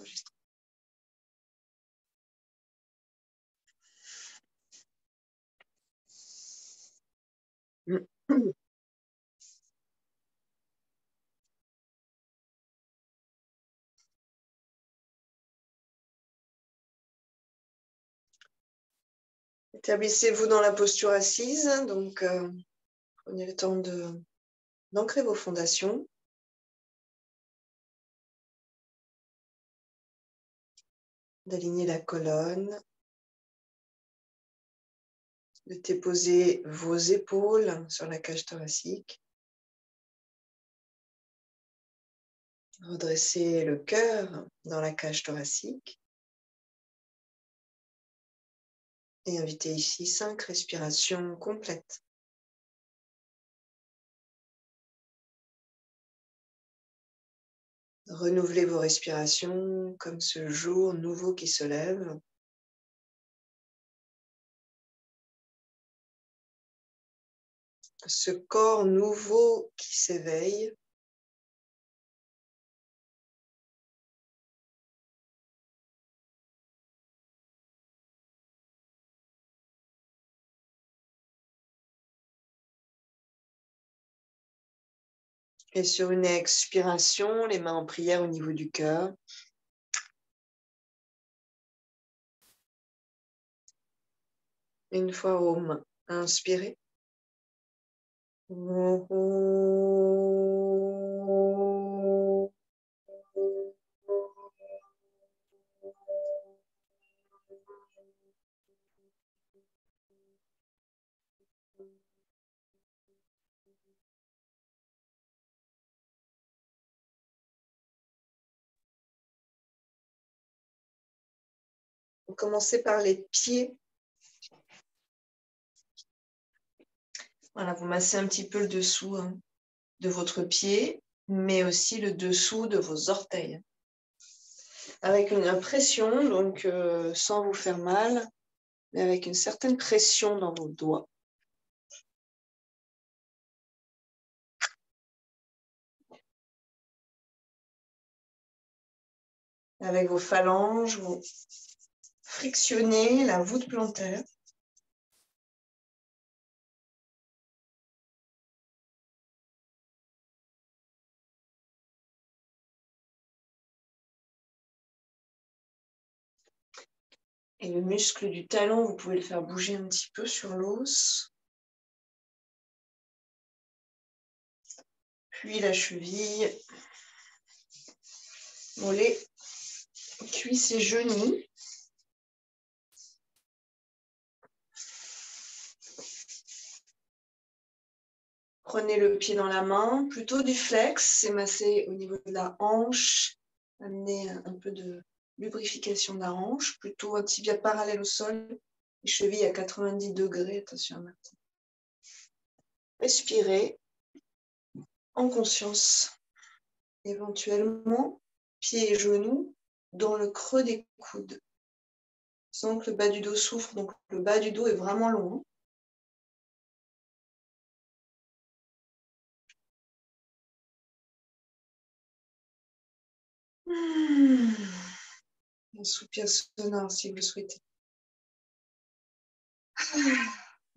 enregistré. Établissez-vous dans la posture assise, donc prenez le temps d'ancrer vos fondations. D'aligner la colonne, de déposer vos épaules sur la cage thoracique. Redressez le cœur dans la cage thoracique. Et invitez ici 5 respirations complètes. Renouvelez vos respirations comme ce jour nouveau qui se lève. Ce corps nouveau qui s'éveille. Et sur une expiration, les mains en prière au niveau du cœur. Une fois Om, inspirez. Commencez par les pieds. Voilà, vous massez un petit peu le dessous de votre pied, mais aussi le dessous de vos orteils. Avec une pression, donc sans vous faire mal, mais avec une certaine pression dans vos doigts. Avec vos phalanges, vous frictionnez la voûte plantaire. Et le muscle du talon, vous pouvez le faire bouger un petit peu sur l'os. Puis la cheville, mollet, cuisses et genoux. Prenez le pied dans la main, plutôt du flex, c'est massé au niveau de la hanche, amenez un peu de lubrification de la hanche, plutôt un tibia parallèle au sol, les chevilles à 90 degrés, attention Martin. Respirez en conscience, éventuellement pieds et genoux dans le creux des coudes, sans que le bas du dos souffre, donc le bas du dos est vraiment long. Un soupir sonore si vous le souhaitez.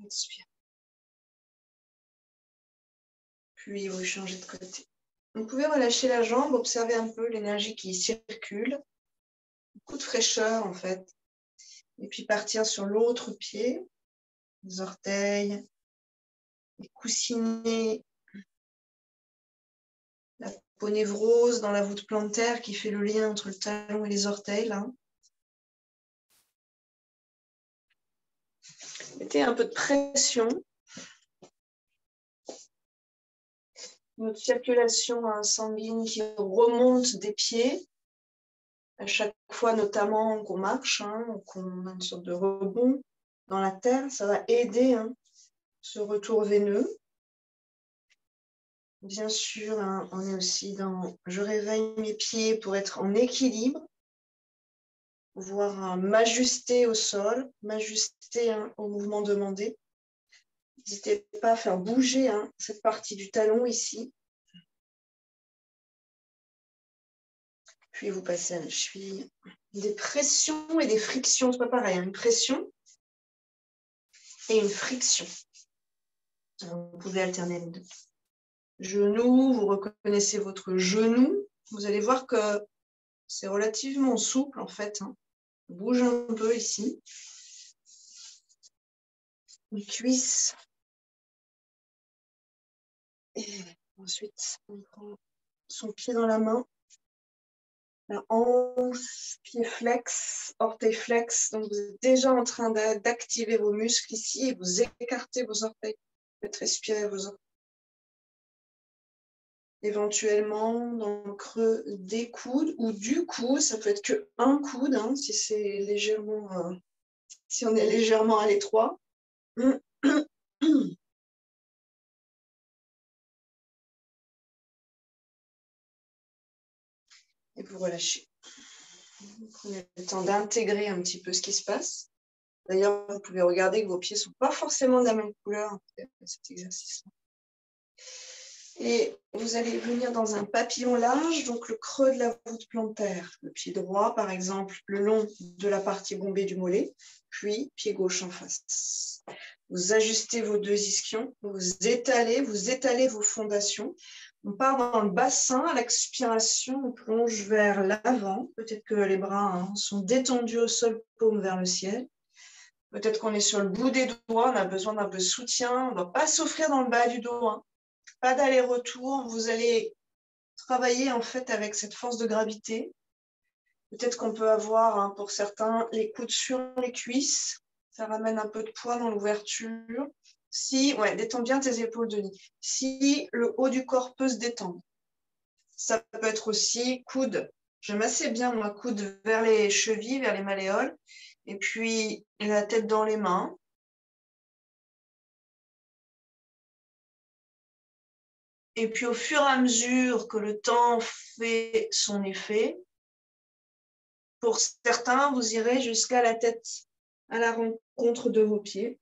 Expire. Puis vous changez de côté. Vous pouvez relâcher la jambe, observer un peu l'énergie qui circule. Beaucoup de fraîcheur en fait. Et puis partir sur l'autre pied, les orteils, les coussinets, la peau névrose dans la voûte plantaire qui fait le lien entre le talon et les orteils là. Mettez un peu de pression. Notre circulation sanguine qui remonte des pieds, à chaque fois notamment qu'on marche, qu'on a une sorte de rebond dans la terre, ça va aider ce retour veineux. Bien sûr, on est aussi dans « je réveille mes pieds pour être en équilibre », pouvoir m'ajuster au sol, m'ajuster au mouvement demandé. N'hésitez pas à faire bouger cette partie du talon ici. Puis vous passez à la cheville. Des pressions et des frictions, c'est pas pareil. Hein. Une pression et une friction. Alors, vous pouvez alterner les deux. Genou, vous reconnaissez votre genou. Vous allez voir que c'est relativement souple en fait. Hein. Bouge un peu ici. Une cuisse. Et ensuite, on prend son pied dans la main. La hanche, pied flex, orteil flex. Donc, vous êtes déjà en train d'activer vos muscles ici et vous écartez vos orteils. Faites respirer vos orteils. Éventuellement, dans le creux des coudes ou du coude, ça peut être que un coude, hein, si c'est légèrement, si on est légèrement à l'étroit. Et vous relâchez. Vous prenez le temps d'intégrer un petit peu ce qui se passe. D'ailleurs, vous pouvez regarder que vos pieds ne sont pas forcément de la même couleur cet exercice-là. Et vous allez venir dans un papillon large, donc le creux de la voûte plantaire. Le pied droit, par exemple, le long de la partie bombée du mollet, puis pied gauche en face. Vous ajustez vos deux ischions, vous étalez vos fondations. On part dans le bassin, à l'expiration, on plonge vers l'avant. Peut-être que les bras sont détendus au sol, paume vers le ciel. Peut-être qu'on est sur le bout des doigts, on a besoin d'un peu de soutien. On ne doit pas s'offrir dans le bas du dos. Hein. Pas d'aller-retour. Vous allez travailler en fait avec cette force de gravité. Peut-être qu'on peut avoir, hein, pour certains, les coudes sur les cuisses. Ça ramène un peu de poids dans l'ouverture. Détends bien tes épaules, Denis. Si le haut du corps peut se détendre. Ça peut être aussi coude. J'aime assez bien, moi, coude vers les chevilles, vers les malléoles. Et puis, la tête dans les mains. Et puis, au fur et à mesure que le temps fait son effet, pour certains, vous irez jusqu'à la tête, à la rencontre de vos pieds.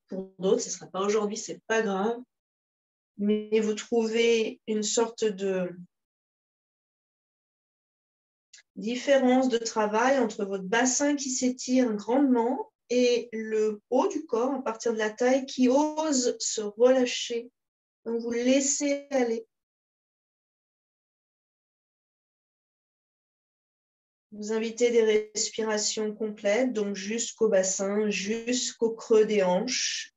Pour d'autres, ce ne sera pas aujourd'hui, ce n'est pas grave. Mais vous trouvez une sorte de différence de travail entre votre bassin qui s'étire grandement et le haut du corps, à partir de la taille, qui ose se relâcher. Donc, vous laissez aller. Vous invitez des respirations complètes, donc jusqu'au bassin, jusqu'au creux des hanches.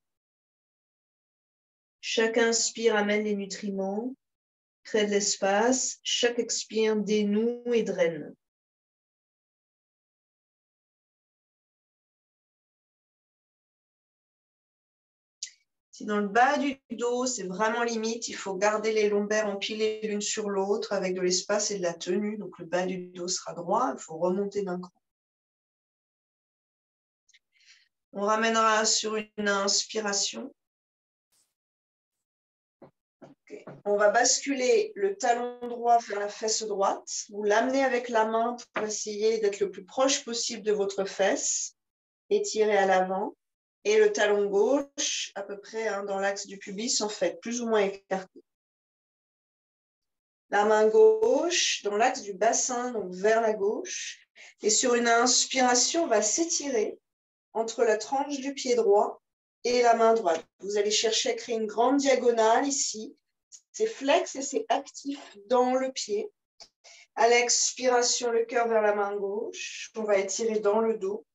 Chaque inspire amène les nutriments, crée de l'espace. Chaque expire dénoue et draine. Si dans le bas du dos, c'est vraiment limite, il faut garder les lombaires empilés l'une sur l'autre avec de l'espace et de la tenue. Donc le bas du dos sera droit, il faut remonter d'un cran. On ramènera sur une inspiration. Okay. On va basculer le talon droit vers la fesse droite. Vous l'amenez avec la main pour essayer d'être le plus proche possible de votre fesse. Étirez à l'avant. Et le talon gauche, à peu près dans l'axe du pubis, en fait, plus ou moins écarté. La main gauche dans l'axe du bassin, donc vers la gauche. Et sur une inspiration, on va s'étirer entre la tranche du pied droit et la main droite. Vous allez chercher à créer une grande diagonale ici. C'est flex et c'est actif dans le pied. À l'expiration, le cœur vers la main gauche. On va étirer dans le dos.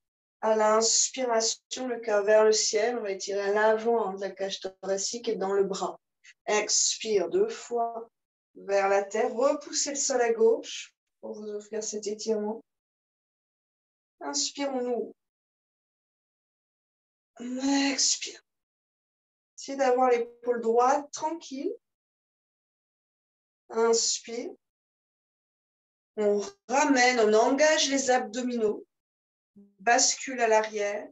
À l'inspiration, le cœur vers le ciel. On va étirer à l'avant de la cage thoracique et dans le bras. Expire 2 fois vers la terre. Repoussez le sol à gauche pour vous offrir cet étirement. Inspire, on ouvre. Expire. Essayez d'avoir l'épaule droite, tranquille. Inspire. On ramène, on engage les abdominaux. Bascule à l'arrière.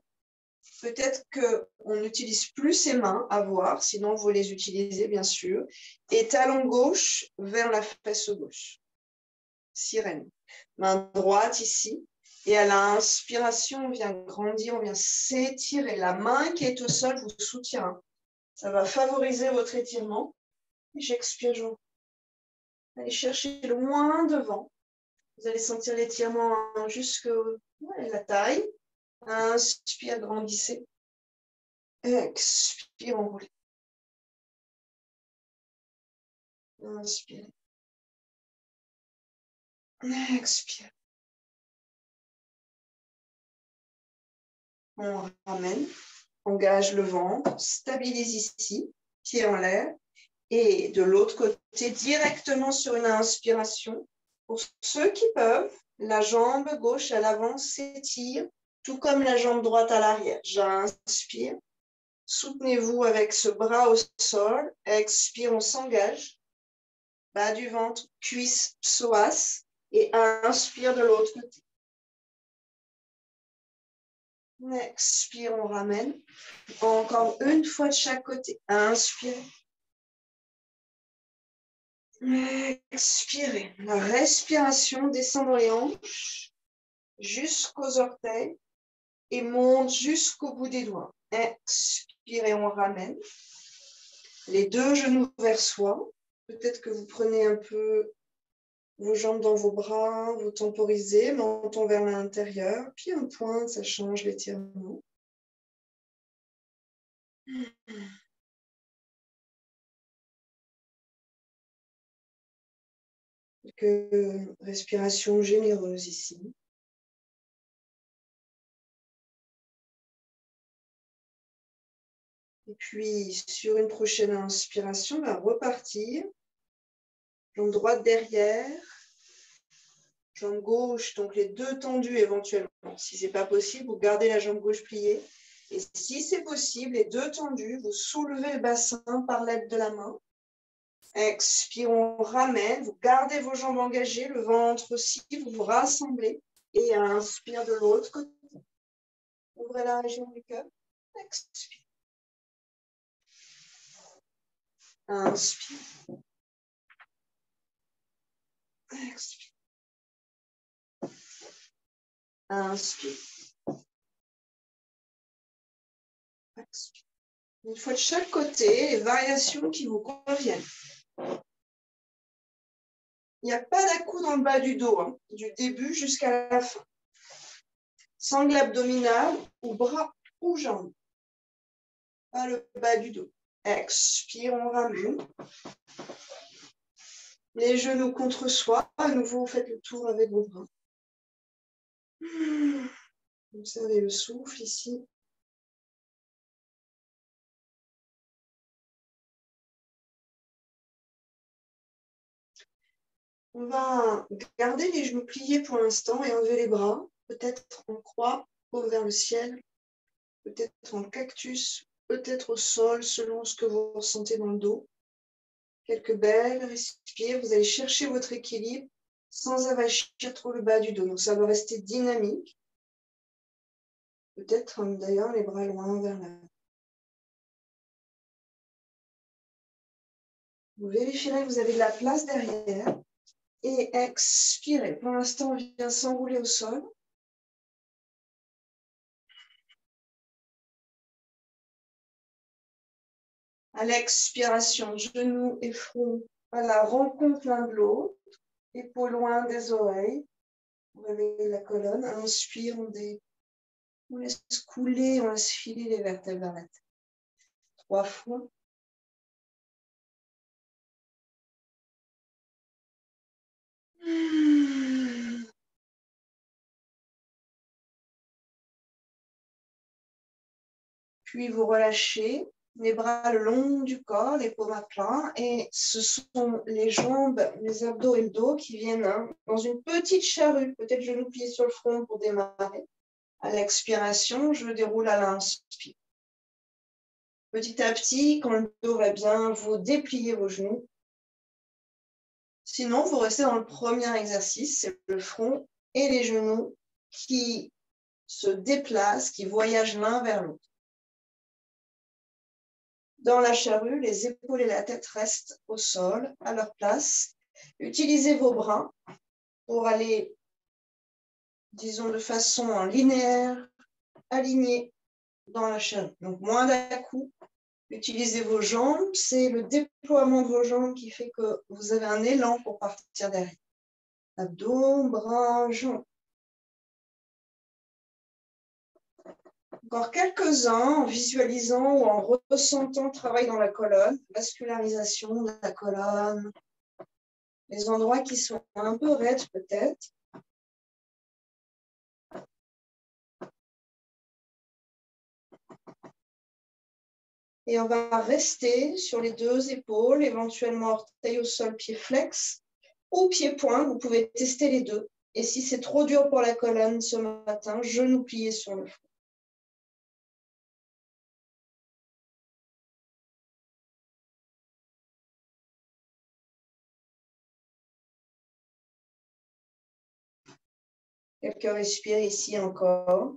Peut-être qu'on n'utilise plus ses mains, à voir, sinon vous les utilisez bien sûr. Et talon gauche vers la fesse gauche. Sirène. Main droite ici. Et à l'inspiration, on vient grandir, on vient s'étirer. La main qui est au sol vous soutient. Ça va favoriser votre étirement. J'expire, Allez chercher le moins de vent. Vous allez sentir l'étirement jusqu'à la taille. Inspire, grandissez. Expire, enroulez. Inspire. Expire. On ramène. Engage le ventre. Stabilise ici. Pied en l'air. Et de l'autre côté, directement sur une inspiration. Pour ceux qui peuvent, la jambe gauche à l'avant s'étire, tout comme la jambe droite à l'arrière. J'inspire. Soutenez-vous avec ce bras au sol. Expire, on s'engage. Bas du ventre, cuisse, psoas. Et inspire de l'autre côté. Expire, on ramène. Encore une fois de chaque côté. Inspirez. Expirez. La respiration descend dans les hanches jusqu'aux orteils et monte jusqu'au bout des doigts. Expirez, on ramène. Les deux genoux vers soi. Peut-être que vous prenez un peu vos jambes dans vos bras, vous temporisez, menton vers l'intérieur, puis un point, ça change l'étirement. Quelques respirations généreuses ici. Et puis, sur une prochaine inspiration, on va repartir. Jambe droite derrière. Jambe gauche, donc les deux tendus éventuellement. Si ce n'est pas possible, vous gardez la jambe gauche pliée. Et si c'est possible, les deux tendus, vous soulevez le bassin par l'aide de la main. Expire, on ramène. Vous gardez vos jambes engagées, le ventre aussi, vous vous rassemblez. Et inspire de l'autre côté. Ouvrez la région du cœur. Expire. Inspire. Expire. Inspire. Expire. Une fois de chaque côté, les variations qui vous conviennent. Il n'y a pas d'à-coup dans le bas du dos, hein, du début jusqu'à la fin. Sangle abdominale ou bras ou jambes. Pas le bas du dos. Expire, on ramène. Les genoux contre soi. À nouveau, vous faites le tour avec vos bras. Observez le souffle ici. On va garder les genoux pliés pour l'instant et enlever les bras. Peut-être en croix, haut vers le ciel. Peut-être en cactus. Peut-être au sol, selon ce que vous ressentez dans le dos. Quelques belles respires. Vous allez chercher votre équilibre sans avachir trop le bas du dos. Donc, ça va rester dynamique. Peut-être d'ailleurs les bras loin vers l'avant. Vous vérifierez que vous avez de la place derrière. Et expirez. Pour l'instant, on vient s'enrouler au sol. À l'expiration, genoux et front à la rencontre l'un de l'autre. Épaules loin des oreilles. On réveille la colonne. Inspire, on laisse couler, on laisse filer les vertèbres vers la tête. 3 fois. Puis vous relâchez les bras le long du corps, les paumes à plat. Et ce sont les jambes, les abdos et le dos qui viennent dans une petite charrue. Peut-être genoux pliés sur le front pour démarrer. À l'expiration, je déroule à l'inspire. Petit à petit, quand le dos va bien, vous dépliez vos genoux. Sinon, vous restez dans le premier exercice, c'est le front et les genoux qui se déplacent, qui voyagent l'un vers l'autre. Dans la charrue, les épaules et la tête restent au sol, à leur place. Utilisez vos bras pour aller, disons, de façon linéaire, alignée dans la charrue. Donc, moins d'à-coups, Utilisez vos jambes, c'est le déploiement de vos jambes qui fait que vous avez un élan pour partir derrière. Abdos, bras, jambes. Encore quelques-uns en visualisant ou en ressentant le travail dans la colonne, vascularisation de la colonne, les endroits qui sont un peu raides peut-être. Et on va rester sur les deux épaules, éventuellement orteil au sol, pied flex ou pied point. Vous pouvez tester les deux. Et si c'est trop dur pour la colonne ce matin, genou plié sur le front. Quelques respires ici encore.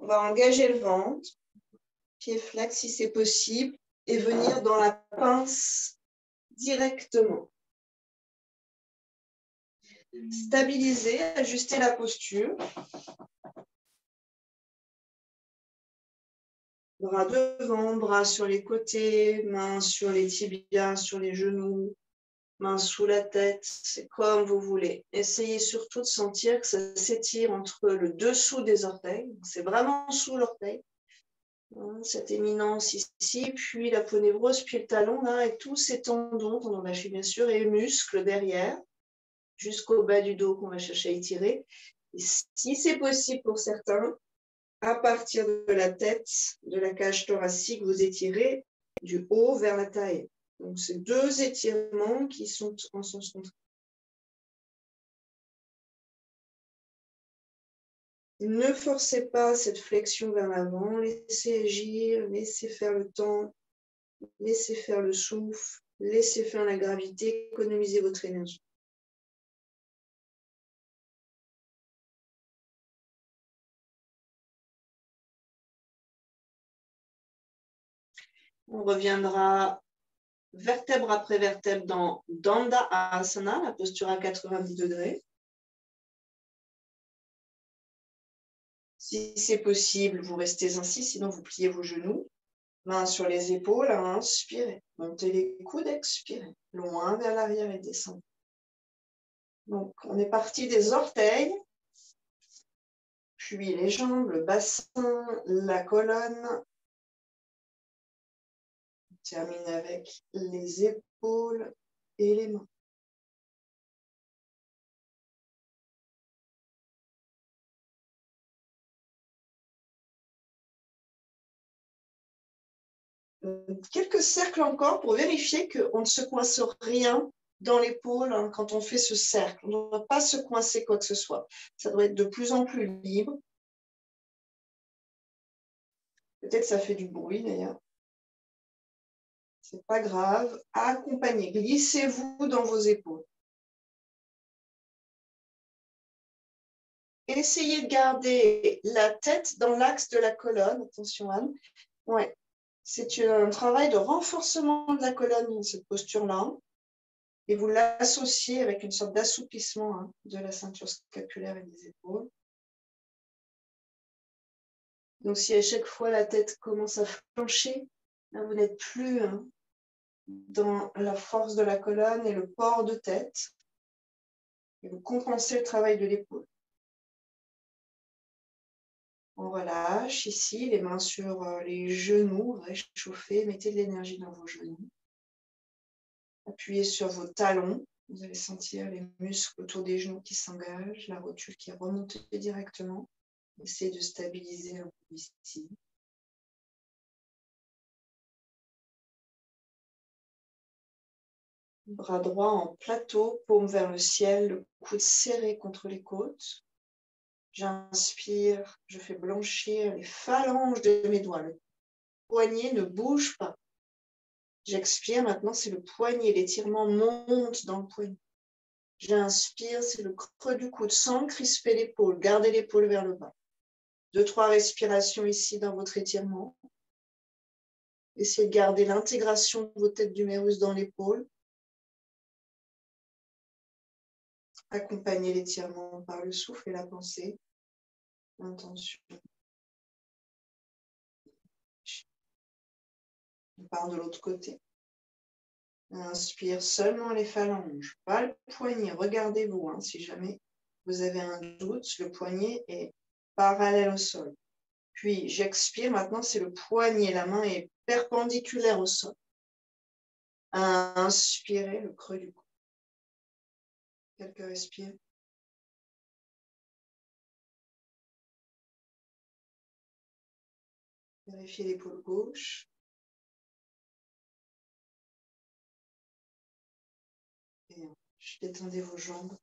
On va engager le ventre, pied flex si c'est possible, et venir dans la pince directement. Stabiliser, ajuster la posture. Bras devant, bras sur les côtés, mains sur les tibias, sur les genoux, mains sous la tête, c'est comme vous voulez. Essayez surtout de sentir que ça s'étire entre le dessous des orteils, c'est vraiment sous l'orteil, cette éminence ici, puis la peau névreuse, puis le talon, là, et tous ces tendons d'Achille bien sûr, et muscles derrière, jusqu'au bas du dos qu'on va chercher à étirer. Et si c'est possible pour certains, à partir de la tête, de la cage thoracique, vous étirez du haut vers la taille. Donc, c'est deux étirements qui sont en sens contraire. Ne forcez pas cette flexion vers l'avant, laissez agir, laissez faire le temps, laissez faire le souffle, laissez faire la gravité, économisez votre énergie. On reviendra vertèbre après vertèbre dans Danda Asana, la posture à 90 degrés. Si c'est possible, vous restez ainsi, sinon vous pliez vos genoux. Mains sur les épaules, inspirez. Montez les coudes, expirez. Loin vers l'arrière et descendez. Donc, on est parti des orteils, puis les jambes, le bassin, la colonne. On termine avec les épaules et les mains. Quelques cercles encore pour vérifier qu'on ne se coince rien dans l'épaule quand on fait ce cercle. On ne doit pas se coincer quoi que ce soit. Ça doit être de plus en plus libre. Peut-être ça fait du bruit d'ailleurs. C'est pas grave. Accompagnez. Glissez-vous dans vos épaules. Essayez de garder la tête dans l'axe de la colonne. Attention, Anne. Ouais. C'est un travail de renforcement de la colonne dans cette posture-là. Et vous l'associez avec une sorte d'assouplissement de la ceinture scapulaire et des épaules. Donc, si à chaque fois la tête commence à flancher, là, vous n'êtes plus dans la force de la colonne et le port de tête. Et vous compensez le travail de l'épaule. On relâche ici, les mains sur les genoux, réchauffez, mettez de l'énergie dans vos genoux. Appuyez sur vos talons, vous allez sentir les muscles autour des genoux qui s'engagent, la rotule qui est remontée directement. Essayez de stabiliser un peu ici. Bras droit en plateau, paume vers le ciel, le coude serré contre les côtes. J'inspire, je fais blanchir les phalanges de mes doigts. Le poignet ne bouge pas. J'expire, maintenant c'est le poignet, l'étirement monte dans le poignet. J'inspire, c'est le creux du coude, sans crisper l'épaule, gardez l'épaule vers le bas. 2-3 respirations ici dans votre étirement. Essayez de garder l'intégration de vos têtes d'humérus dans l'épaule. Accompagnez l'étirement par le souffle et la pensée, l'intention. part de l'autre côté. Inspire seulement les phalanges, pas le poignet. Regardez-vous, hein, si jamais vous avez un doute, le poignet est parallèle au sol. Puis j'expire, maintenant c'est le poignet, la main est perpendiculaire au sol. Inspirez le creux du cou. Quelques respires. Vérifiez l'épaule gauche. Et détendez vos jambes.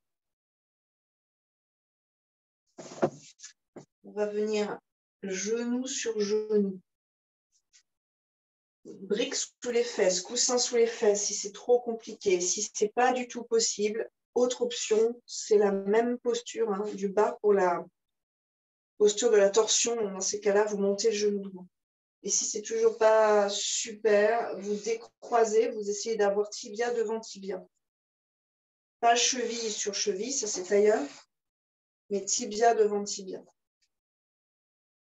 On va venir genou sur genou. Briques sous les fesses, coussin sous les fesses si c'est trop compliqué. Si ce n'est pas du tout possible, autre option, c'est la même posture hein, du bas pour la posture de la torsion. Dans ces cas-là, vous montez le genou droit. Et si c'est toujours pas super, vous décroisez, vous essayez d'avoir tibia devant tibia. Pas cheville sur cheville, ça c'est ailleurs, mais tibia devant tibia.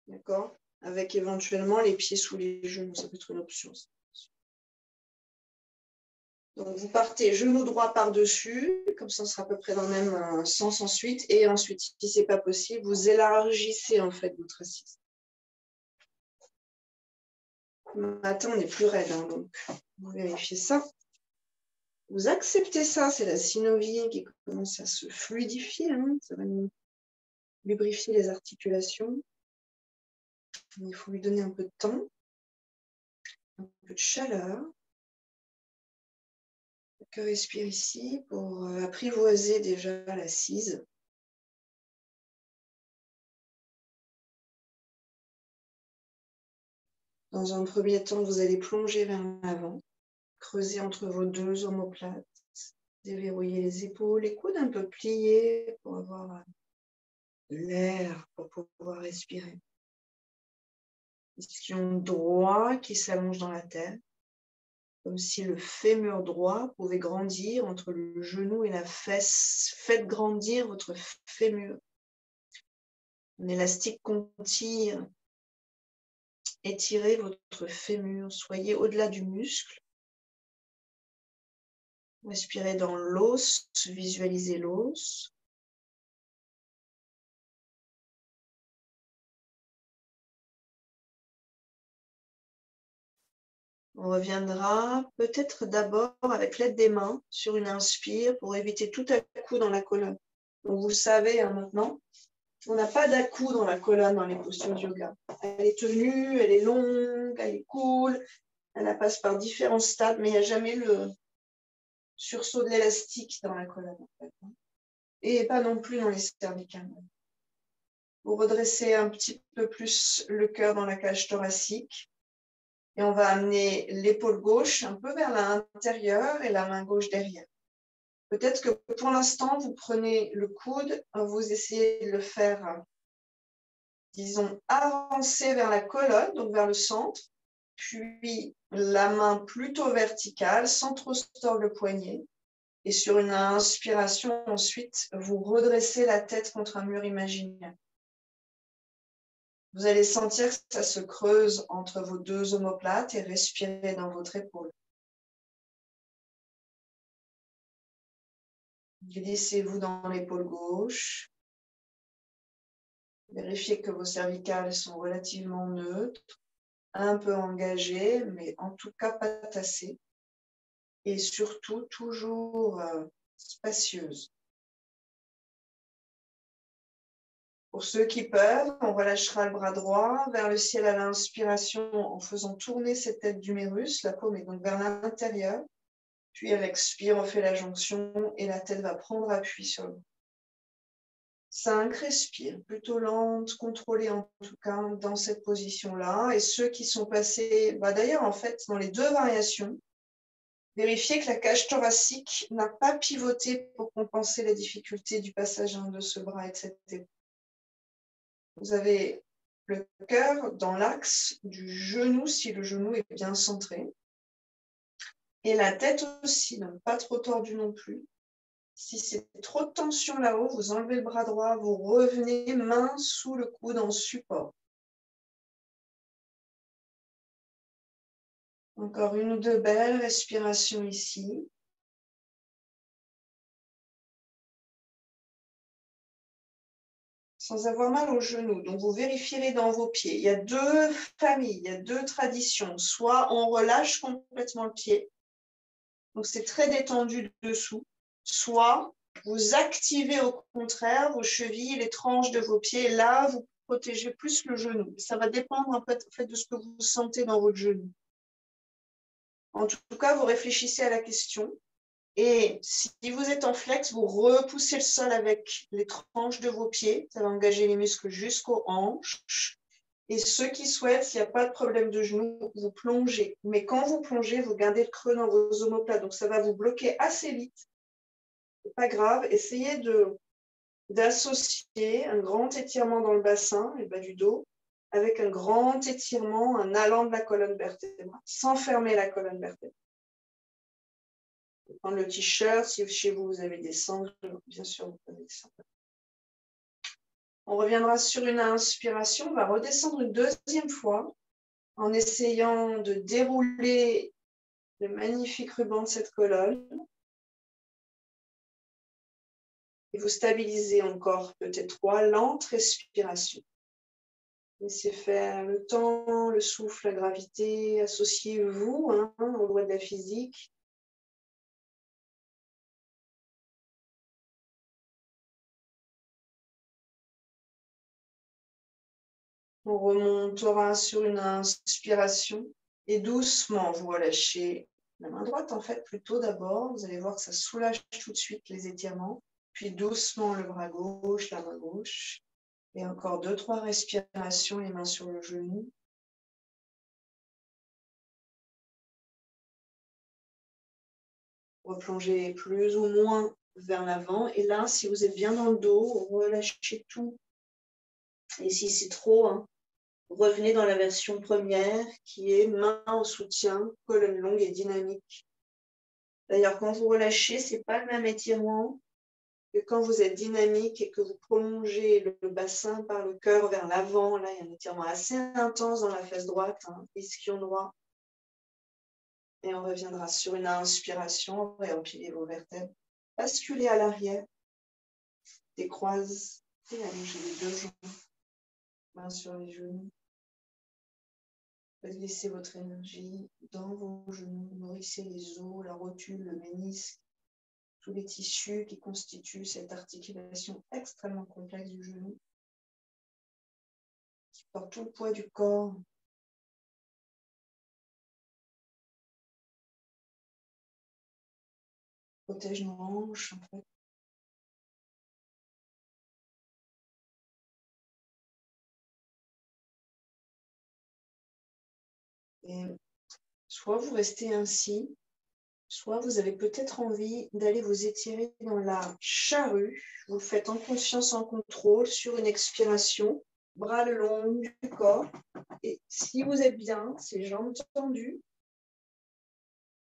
D'accord? Avec éventuellement les pieds sous les genoux, ça peut être une option. Donc vous partez genou droit par-dessus, comme ça on sera à peu près dans le même sens ensuite. Et ensuite, si ce n'est pas possible, vous élargissez en fait votre assise. Le matin, on est plus raide, hein, donc vous vérifiez ça. Vous acceptez ça, c'est la synovie qui commence à se fluidifier. Hein, ça va nous lubrifier les articulations. Il faut lui donner un peu de temps, un peu de chaleur. Que respire ici pour apprivoiser déjà l'assise. Dans un premier temps, vous allez plonger vers l'avant, creuser entre vos deux omoplates, déverrouiller les épaules, les coudes un peu pliés pour avoir de l'air, pour pouvoir respirer. Ischion droit qui s'allonge dans la terre, comme si le fémur droit pouvait grandir entre le genou et la fesse. Faites grandir votre fémur. Un élastique qu'on tire. Étirez votre fémur, soyez au-delà du muscle. Respirez dans l'os, visualisez l'os. On reviendra peut-être d'abord avec l'aide des mains sur une inspire pour éviter tout à-coup dans la colonne. Donc vous le savez hein, maintenant, on n'a pas d'à-coup dans la colonne dans les postures de yoga. Elle est tenue, elle est longue, elle est cool, elle passe par différents stades, mais il n'y a jamais le sursaut de l'élastique dans la colonne. En fait. Et pas non plus dans les cervicales. Vous redressez un petit peu plus le cœur dans la cage thoracique. Et on va amener l'épaule gauche un peu vers l'intérieur et la main gauche derrière. Peut-être que pour l'instant, vous prenez le coude, vous essayez de le faire, disons, avancer vers la colonne, donc vers le centre, puis la main plutôt verticale, sans trop se tordre le poignet. Et sur une inspiration, ensuite, vous redressez la tête contre un mur imaginaire. Vous allez sentir que ça se creuse entre vos deux omoplates et respirez dans votre épaule. Glissez-vous dans l'épaule gauche. Vérifiez que vos cervicales sont relativement neutres, un peu engagées, mais en tout cas pas tassées. Et surtout, toujours spacieuses. Pour ceux qui peuvent, on relâchera le bras droit vers le ciel à l'inspiration en faisant tourner cette tête d'humérus. La paume est donc vers l'intérieur. Puis à l'expire, on fait la jonction et la tête va prendre appui sur le bras. 5, respire, plutôt lente, contrôlée en tout cas dans cette position-là. Et ceux qui sont passés, d'ailleurs en fait, dans les deux variations, vérifiez que la cage thoracique n'a pas pivoté pour compenser la difficulté du passage de ce bras et de cette épaule. Vous avez le cœur dans l'axe du genou, si le genou est bien centré. Et la tête aussi, donc pas trop tordue non plus. Si c'est trop de tension là-haut, vous enlevez le bras droit, vous revenez main sous le coude en support. Encore une ou deux belles respirations ici. Sans avoir mal aux genoux. Donc, vous vérifierez dans vos pieds. Il y a deux familles, il y a deux traditions. Soit on relâche complètement le pied, donc c'est très détendu dessous. Soit vous activez au contraire vos chevilles, les tranches de vos pieds. Et là, vous protégez plus le genou. Ça va dépendre en fait de ce que vous sentez dans votre genou. En tout cas, vous réfléchissez à la question. Et si vous êtes en flex, vous repoussez le sol avec les tranches de vos pieds. Ça va engager les muscles jusqu'aux hanches. Et ceux qui souhaitent, s'il n'y a pas de problème de genou, vous plongez. Mais quand vous plongez, vous gardez le creux dans vos omoplates. Donc, ça va vous bloquer assez vite. C'est pas grave. Essayez d'associer un grand étirement dans le bassin, le bas du dos, avec un grand étirement, un allant de la colonne vertébrale, sans fermer la colonne vertébrale. Prendre le t-shirt, si chez vous, vous avez des sangles, bien sûr, vous prenez des sangles. On reviendra sur une inspiration, on va redescendre une deuxième fois en essayant de dérouler le magnifique ruban de cette colonne. Et vous stabilisez encore peut-être 3 lentes respirations. Laissez faire le temps, le souffle, la gravité, associez-vous aux lois de la physique. On remontera sur une inspiration et doucement, vous relâchez la main droite, en fait, plutôt d'abord. Vous allez voir que ça soulage tout de suite les étirements. Puis doucement le bras gauche, la main gauche. Et encore 2-3 respirations, les mains sur le genou. Replongez plus ou moins vers l'avant. Et là, si vous êtes bien dans le dos, relâchez tout. Et si c'est trop, revenez dans la version première qui est main en soutien, colonne longue et dynamique. D'ailleurs, quand vous relâchez, ce n'est pas le même étirement que quand vous êtes dynamique et que vous prolongez le bassin par le cœur vers l'avant. Là, il y a un étirement assez intense dans la fesse droite, ischion droit. Et on reviendra sur une inspiration, réempiler vos vertèbres. Basculez à l'arrière, décroisez et allongez les deux jambes, mains sur les genoux. Laissez votre énergie dans vos genoux, nourrissez les os, la rotule, le ménisque, tous les tissus qui constituent cette articulation extrêmement complexe du genou, qui porte tout le poids du corps. Protège nos hanches, en fait. Et soit vous restez ainsi, soit vous avez peut-être envie d'aller vous étirer dans la charrue. Vous le faites en conscience, en contrôle, sur une expiration, bras le long du corps. Et si vous êtes bien, ces jambes tendues,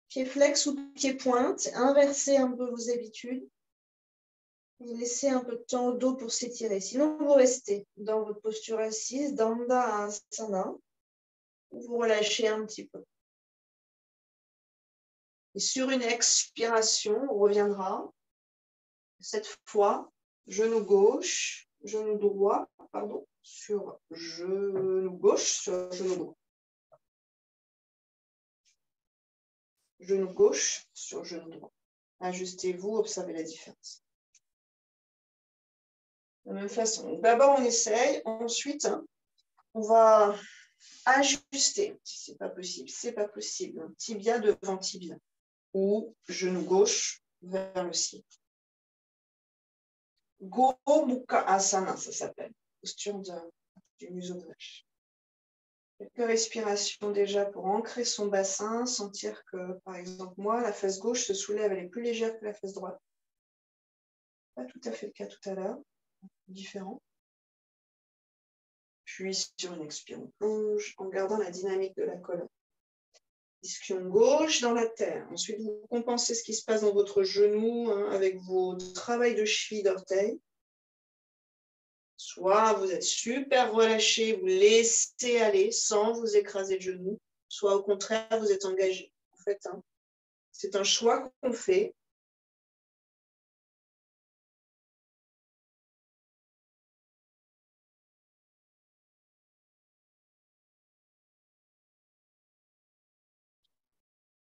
pied flex ou pied pointe, inversez un peu vos habitudes. Vous laissez un peu de temps au dos pour s'étirer. Sinon, vous restez dans votre posture assise, Dandha Asana. Vous relâchez un petit peu. Et sur une expiration, on reviendra. Cette fois, genou gauche, genou droit, pardon, sur genou gauche, sur genou droit. Genou gauche sur genou droit. Ajustez-vous, observez la différence. De la même façon. D'abord, on essaye. Ensuite, on va ajuster. Si ce n'est pas possible, c'est pas possible. Tibia devant tibia. Ou genou gauche vers le ciel. Go Mukha Asana, ça s'appelle. Posture du museau de vache. Quelques respirations déjà pour ancrer son bassin, sentir que, par exemple, moi, la fesse gauche se soulève, elle est plus légère que la fesse droite. Pas tout à fait le cas tout à l'heure, différent. Puis sur une expire, on plonge en gardant la dynamique de la colonne. Ischion gauche dans la terre. Ensuite, vous compensez ce qui se passe dans votre genou avec vos travails de cheville d'orteil. Soit vous êtes super relâché, vous laissez aller sans vous écraser le genou. soit au contraire, vous êtes engagé. En fait, hein. C'est un choix qu'on fait.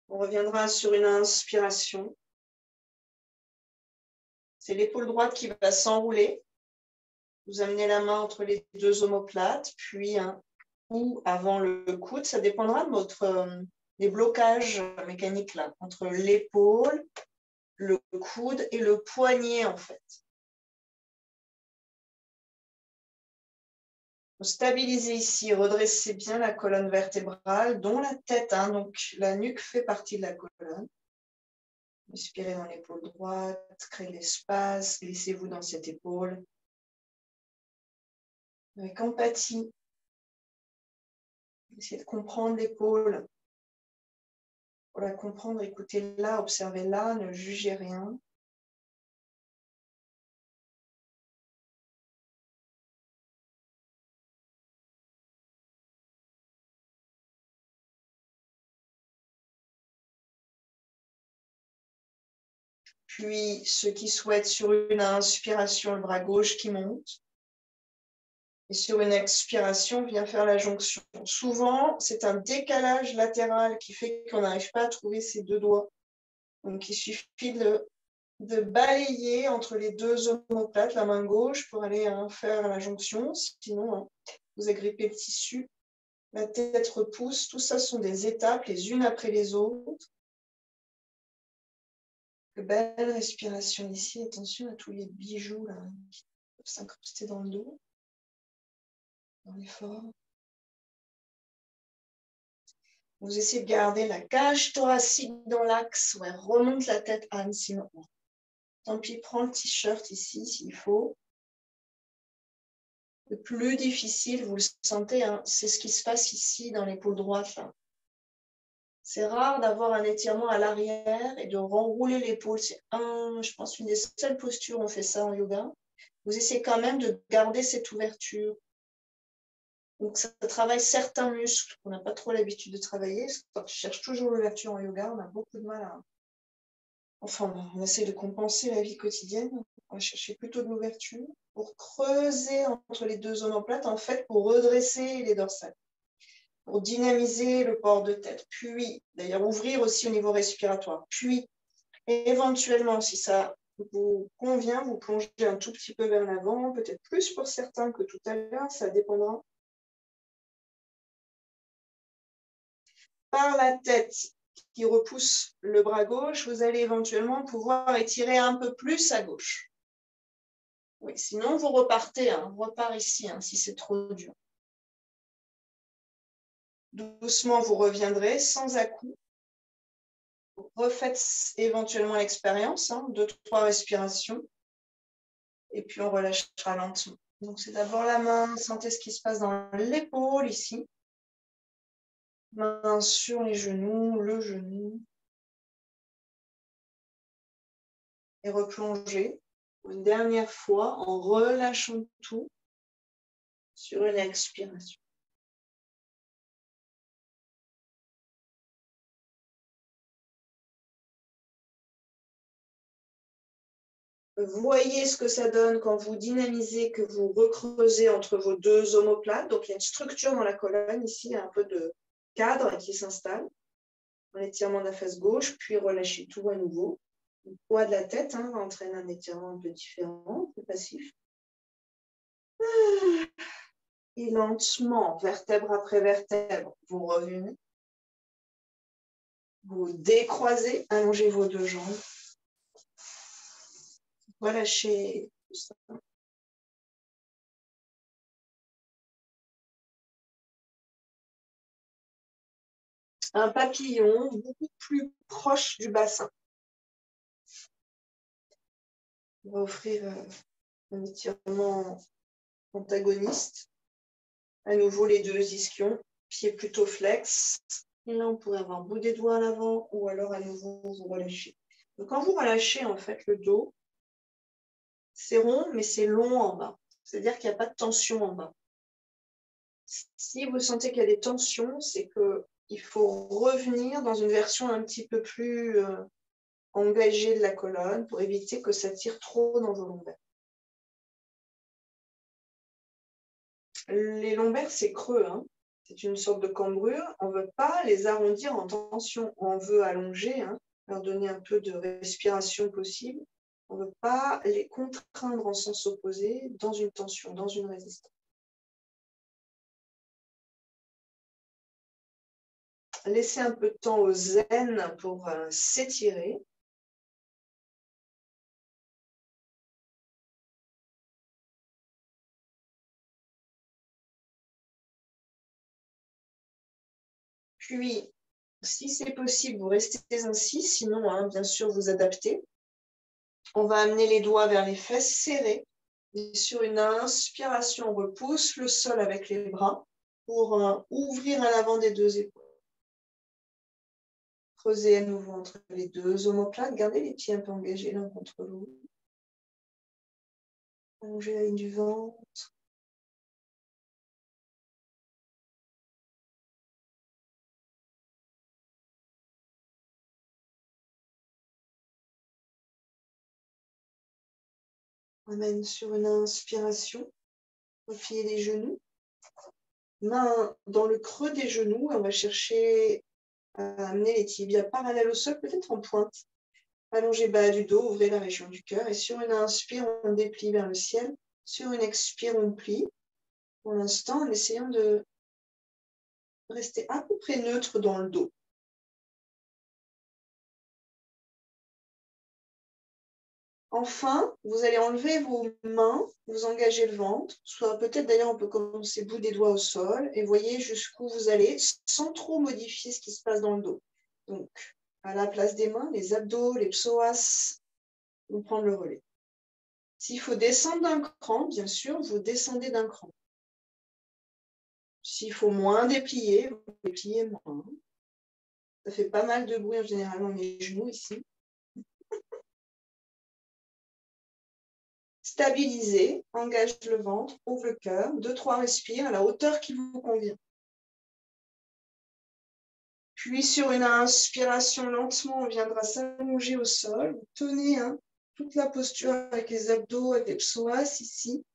On reviendra sur une inspiration. C'est l'épaule droite qui va s'enrouler. Vous amenez la main entre les deux omoplates, puis un coup avant le coude. Ça dépendra de des blocages mécaniques là, entre l'épaule, le coude et le poignet en fait. Vous stabilisez ici, redressez bien la colonne vertébrale, dont la tête, hein, donc la nuque fait partie de la colonne. Inspirez dans l'épaule droite, créez l'espace, glissez-vous dans cette épaule. Avec empathie, essayez de comprendre l'épaule. Pour la comprendre, écoutez-la, observez-la, ne jugez rien. Puis, ceux qui souhaitent sur une inspiration, le bras gauche qui monte. Et sur une expiration, vient faire la jonction. Souvent, c'est un décalage latéral qui fait qu'on n'arrive pas à trouver ces deux doigts. Donc, il suffit de balayer entre les deux omoplates, la main gauche, pour aller faire la jonction. Sinon, hein, vous agrippez le tissu, la tête repousse. Tout ça sont des étapes, les unes après les autres. Belle respiration ici. Attention à tous les bijoux là, qui peuvent s'incruster dans le dos, dans l'effort. Vous essayez de garder la cage thoracique dans l'axe. Ouais, remonte la tête, Anne, sinon. Tant pis, prends le t-shirt ici s'il faut. Le plus difficile, vous le sentez, hein, c'est ce qui se passe ici dans l'épaule droite. C'est rare d'avoir un étirement à l'arrière et de renrouler l'épaule. C'est je pense, une des seules postures où on fait ça en yoga. Vous essayez quand même de garder cette ouverture. Donc, ça travaille certains muscles qu'on n'a pas trop l'habitude de travailler. Quand on cherche toujours l'ouverture en yoga, on a beaucoup de mal à... Enfin, on essaie de compenser la vie quotidienne. On va chercher plutôt de l'ouverture pour creuser entre les deux omoplates, en fait, pour redresser les dorsales, pour dynamiser le port de tête. Puis, d'ailleurs, ouvrir aussi au niveau respiratoire. Puis, éventuellement, si ça vous convient, vous plongez un tout petit peu vers l'avant, peut-être plus pour certains que tout à l'heure, ça dépendra. Par la tête qui repousse le bras gauche, vous allez éventuellement pouvoir étirer un peu plus à gauche. Oui, sinon vous repartez, hein, on repart ici hein, si c'est trop dur. Doucement, vous reviendrez sans à-coup. Refaites éventuellement l'expérience, hein, 2-3 respirations. Et puis on relâchera lentement. Donc c'est d'abord la main, sentez ce qui se passe dans l'épaule ici. Main sur les genoux, le genou. Et replonger une dernière fois en relâchant tout sur une expiration. Voyez ce que ça donne quand vous dynamisez, que vous recreusez entre vos deux omoplates. Donc, il y a une structure dans la colonne ici, un peu de cadre qui s'installe. Un étirement de la face gauche, puis relâchez tout à nouveau. Le poids de la tête entraîne un étirement un peu différent, plus passif. Et lentement, vertèbre après vertèbre, vous revenez. Vous décroisez, allongez vos deux jambes. Relâchez tout ça. Un papillon beaucoup plus proche du bassin. On va offrir un étirement antagoniste. À nouveau, les deux ischions, pieds plutôt flex. Et là, on pourrait avoir bout des doigts à l'avant ou alors à nouveau, vous relâchez. Donc, quand vous relâchez, en fait, le dos, c'est rond, mais c'est long en bas. C'est-à-dire qu'il n'y a pas de tension en bas. Si vous sentez qu'il y a des tensions, c'est que il faut revenir dans une version un petit peu plus engagée de la colonne pour éviter que ça tire trop dans vos lombaires. Les lombaires, c'est creux, hein. C'est une sorte de cambrure. On ne veut pas les arrondir en tension. On veut allonger, hein, leur donner un peu de respiration possible. On ne veut pas les contraindre en sens opposé dans une tension, dans une résistance. Laissez un peu de temps au zen pour s'étirer. Puis, si c'est possible, vous restez ainsi. Sinon, hein, bien sûr, vous adaptez. On va amener les doigts vers les fesses serrées. Et sur une inspiration, on repousse le sol avec les bras pour ouvrir à l'avant des deux épaules. Creusez à nouveau entre les deux omoplates. Gardez les pieds un peu engagés l'un contre l'autre. Allongez la ligne du ventre. On amène sur une inspiration. Repliez les genoux. Main dans le creux des genoux. On va chercher à amener les tibias parallèles au sol, peut-être en pointe. Allongez bas du dos, ouvrez la région du cœur. Et sur une inspire, on déplie vers le ciel. Sur une expire, on plie. Pour l'instant, en essayant de rester à peu près neutre dans le dos. Enfin, vous allez enlever vos mains, vous engagez le ventre, soit peut-être d'ailleurs on peut commencer bout des doigts au sol et voyez jusqu'où vous allez sans trop modifier ce qui se passe dans le dos. Donc, à la place des mains, les abdos, les psoas vont prendre le relais. S'il faut descendre d'un cran, bien sûr, vous descendez d'un cran. S'il faut moins déplier, vous dépliez moins. Ça fait pas mal de bruit en général dans les genoux ici. Stabilisez, engage le ventre, ouvre le cœur, 2-3 respires à la hauteur qui vous convient. Puis sur une inspiration, lentement, on viendra s'allonger au sol. Vous tenez toute la posture avec les abdos, avec les psoas ici.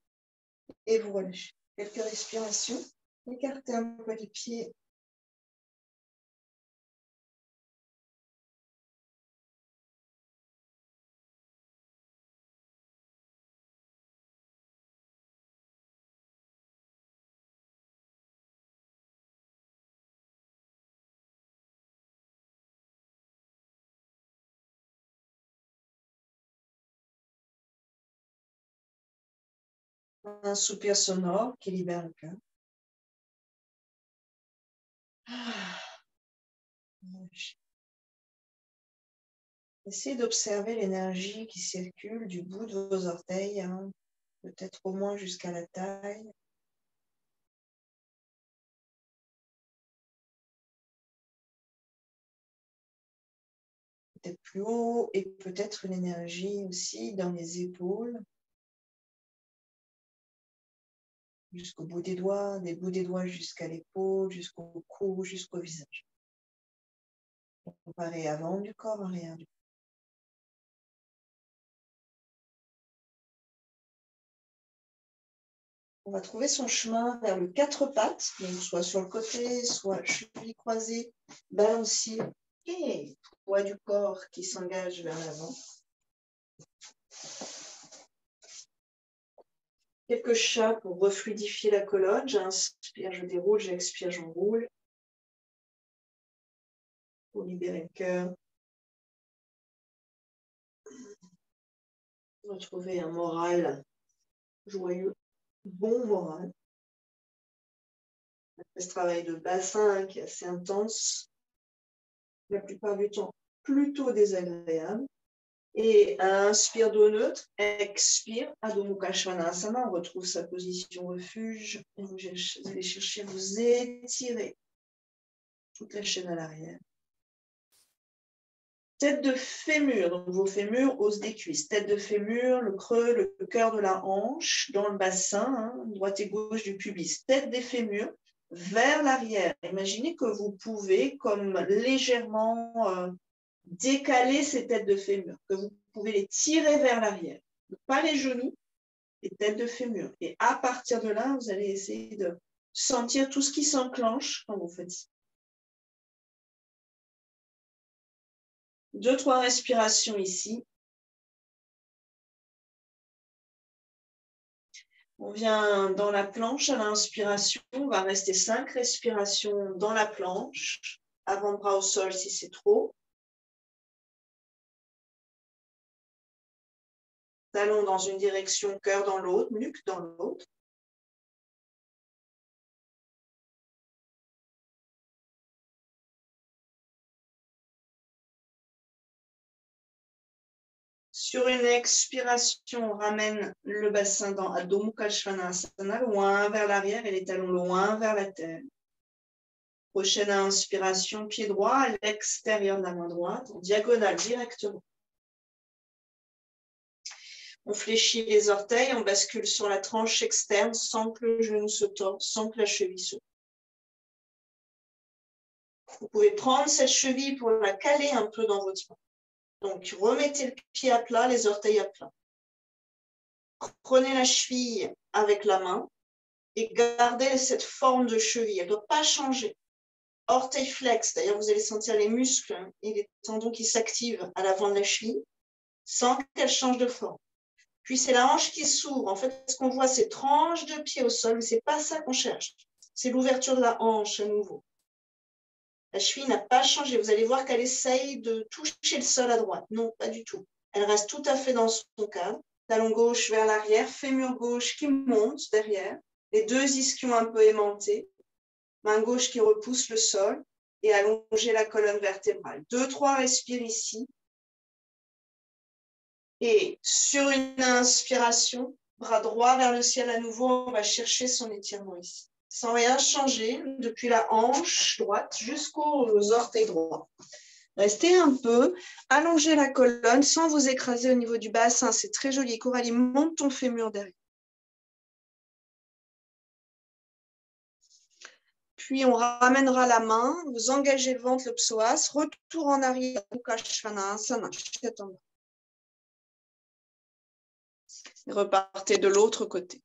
Et vous relâchez. Quelques respirations. Écartez un peu les pieds. Un soupir sonore qui libère le cœur. Essayez d'observer l'énergie qui circule du bout de vos orteils, peut-être au moins jusqu'à la taille. Peut-être plus haut et peut-être une énergie aussi dans les épaules. Jusqu'au bout des doigts jusqu'à l'épaule, jusqu'au cou, jusqu'au visage. Comparez avant du corps, arrière du corps. On va trouver son chemin vers le 4 pattes, donc soit sur le côté, soit cheville croisée, balancier, et poids du corps qui s'engage vers l'avant. Quelques chats pour refluidifier la colonne. J'inspire, je déroule, j'expire, j'enroule. Pour libérer le cœur. Retrouver un moral joyeux, bon moral. Après ce travail de bassin qui est assez intense, la plupart du temps plutôt désagréable. Et inspire dos neutre, expire, Adho Mukha Svanasana, on retrouve sa position refuge. Et vous allez chercher à vous étirer toute la chaîne à l'arrière. Tête de fémur, donc vos fémurs, os des cuisses. Tête de fémur, le creux, le cœur de la hanche, dans le bassin, droite et gauche du pubis. Tête des fémurs, vers l'arrière. Imaginez que vous pouvez comme légèrement décaler ces têtes de fémur, que vous pouvez les tirer vers l'arrière. Pas les genoux, les têtes de fémur. Et à partir de là, vous allez essayer de sentir tout ce qui s'enclenche quand vous faites ça. 2-3 respirations ici. On vient dans la planche à l'inspiration. On va rester 5 respirations dans la planche. Avant-bras au sol si c'est trop. Talons dans une direction, cœur dans l'autre, nuque dans l'autre. Sur une expiration, on ramène le bassin dans Adho Mukha Svanasana, loin vers l'arrière et les talons loin vers la terre. Prochaine inspiration, pied droit à l'extérieur de la main droite, en diagonale directement. On fléchit les orteils, on bascule sur la tranche externe sans que le genou se tord, sans que la cheville se tord. Vous pouvez prendre cette cheville pour la caler un peu dans votre main. Donc, remettez le pied à plat, les orteils à plat. Prenez la cheville avec la main et gardez cette forme de cheville. Elle ne doit pas changer. Orteil flex, d'ailleurs, vous allez sentir les muscles et les tendons qui s'activent à l'avant de la cheville sans qu'elle change de forme. Puis, c'est la hanche qui s'ouvre. En fait, ce qu'on voit, c'est tranche de pied au sol, mais ce n'est pas ça qu'on cherche. C'est l'ouverture de la hanche à nouveau. La cheville n'a pas changé. Vous allez voir qu'elle essaye de toucher le sol à droite. Non, pas du tout. Elle reste tout à fait dans son cadre. Talon gauche vers l'arrière, fémur gauche qui monte derrière. Les deux ischions un peu aimantés. Main gauche qui repousse le sol et allonger la colonne vertébrale. 2-3 respires ici. Et sur une inspiration, bras droit vers le ciel à nouveau, on va chercher son étirement ici. Sans rien changer, depuis la hanche droite jusqu'aux orteils droits. Restez un peu, allongez la colonne sans vous écraser au niveau du bassin. C'est très joli. Coralie, monte ton fémur derrière. Puis, on ramènera la main, vous engagez le ventre, le psoas, retour en arrière, repartez de l'autre côté.